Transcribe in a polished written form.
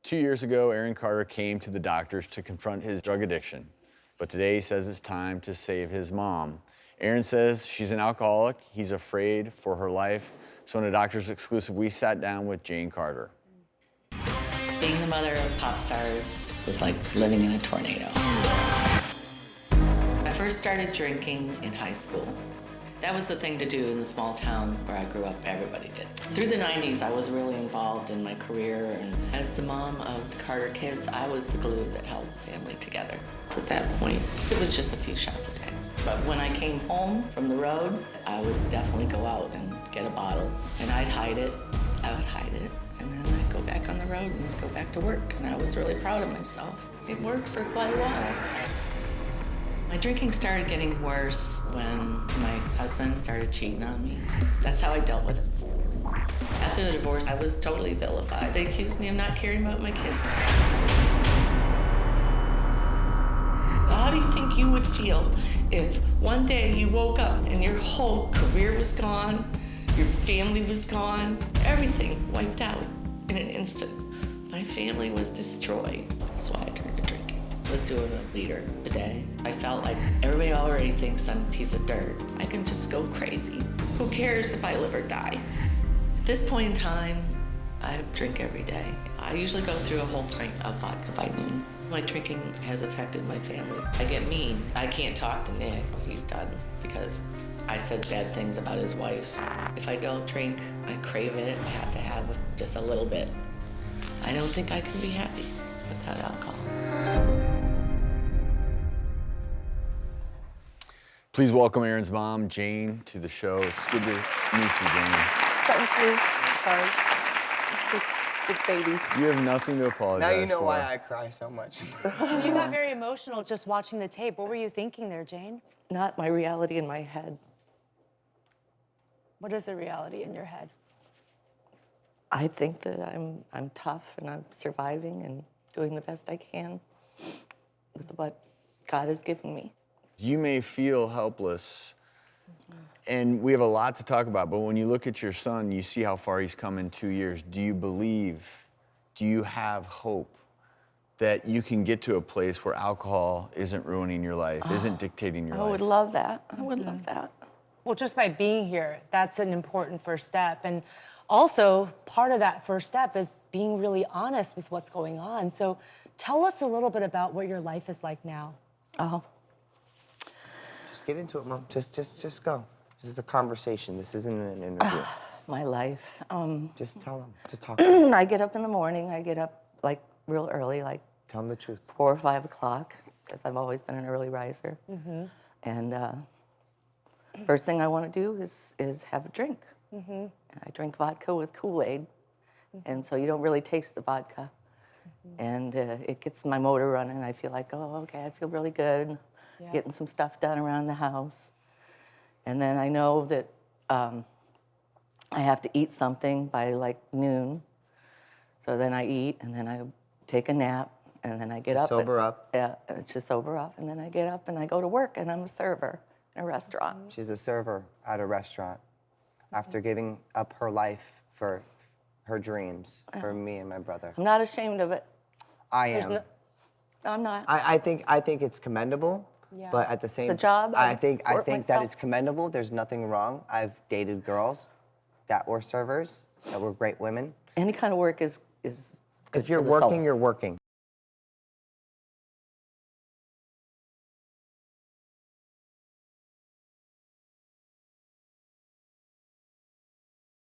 2 years ago, Aaron Carter came to the doctors to confront his drug addiction. But today he says it's time to save his mom. Aaron says she's an alcoholic. He's afraid for her life. So in a Doctor's Exclusive, we sat down with Jane Carter. Being the mother of Popstars was like living in a tornado. I first started drinking in high school. That was the thing to do in the small town where I grew up. Everybody did. Through the 90s, I was really involved in my career, and as the mom of the Carter kids, I was the glue that held the family together. At that point, it was just a few shots a day. But when I came home from the road, I would definitely go out and get a bottle, and I'd hide it. I would hide it, and then I'd go back on the road and go back to work, and I was really proud of myself. It worked for quite a while. My drinking started getting worse when my husband started cheating on me. That's how I dealt with it. After the divorce, I was totally vilified. They accused me of not caring about my kids. How do you think you would feel if one day you woke up and your whole career was gone, your family was gone, everything wiped out in an instant? My family was destroyed. That's why I turned to drinking. I was doing a liter a day. I felt like everybody already thinks I'm a piece of dirt. I can just go crazy. Who cares if I live or die? At this point in time, I drink every day. I usually go through a whole pint of vodka by noon. My drinking has affected my family. I get mean. I can't talk to Nick. He's done because I said bad things about his wife. If I don't drink, I crave it. I have to have just a little bit. I don't think I can be happy without alcohol. Please welcome Aaron's mom, Jane, to the show. It's good to meet you, Jane. Thank you. Sorry. Big baby. You have nothing to apologize for. Now you know why I cry so much. You got very emotional just watching the tape. What were you thinking there, Jane? Not my reality in my head. What is the reality in your head? I think that I'm tough and I'm surviving and doing the best I can with what God has given me. You may feel helpless, and we have a lot to talk about, but when you look at your son, you see how far he's come in 2 years. Do you believe, do you have hope that you can get to a place where alcohol isn't ruining your life, isn't dictating your life? I would love that. I would love that. Well, just by being here, that's an important first step. And also, part of that first step is being really honest with what's going on. So tell us a little bit about what your life is like now. Oh. Just get into it, Mom. Just go. This is a conversation. This isn't an interview. My life. Just tell them. Just talk. I get up in the morning. I get up like real early, like Tell them the truth. 4 or 5 o'clock, because I've always been an early riser. And first thing I want to do is have a drink. I drink vodka with Kool-Aid, and so you don't really taste the vodka. And it gets my motor running. I feel like, oh, okay, I feel really good. Yeah. Getting some stuff done around the house. And then I know that I have to eat something by like noon. So then I eat, and then I take a nap, and then I get up. Sober up. Yeah, it's just sober up. And then I get up and I go to work, and I'm a server in a restaurant. She's a server at a restaurant after giving up her life for her dreams, for me and my brother. I'm not ashamed of it. I am. No, I'm not. I think it's commendable, Yeah. but at the same It's a job. I I think support that myself. it's commendable. There's nothing wrong. I've dated girls that were servers, that were great women. Any kind of work is good If you're for the soul. working, you're working.